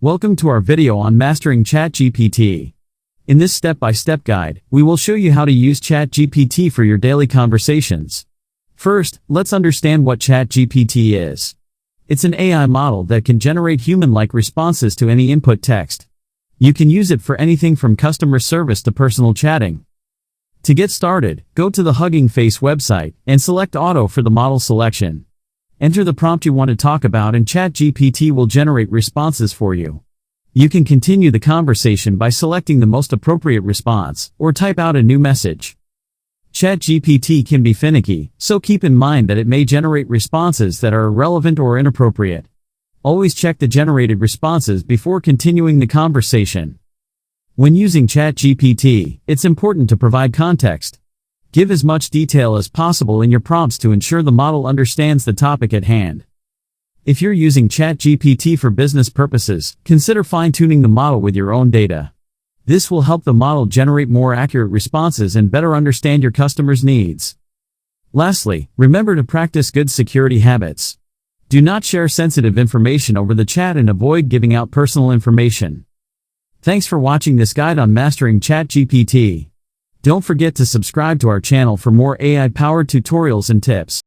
Welcome to our video on mastering ChatGPT. In this step-by-step guide, we will show you how to use ChatGPT for your daily conversations. First, let's understand what ChatGPT is. It's an AI model that can generate human-like responses to any input text. You can use it for anything from customer service to personal chatting. To get started, go to the Hugging Face website and select Auto for the model selection. Enter the prompt you want to talk about and ChatGPT will generate responses for you. You can continue the conversation by selecting the most appropriate response, or type out a new message. ChatGPT can be finicky, so keep in mind that it may generate responses that are irrelevant or inappropriate. Always check the generated responses before continuing the conversation. When using ChatGPT, it's important to provide context. Give as much detail as possible in your prompts to ensure the model understands the topic at hand. If you're using ChatGPT for business purposes, consider fine-tuning the model with your own data. This will help the model generate more accurate responses and better understand your customers' needs. Lastly, remember to practice good security habits. Do not share sensitive information over the chat and avoid giving out personal information. Thanks for watching this guide on mastering ChatGPT. Don't forget to subscribe to our channel for more AI-powered tutorials and tips.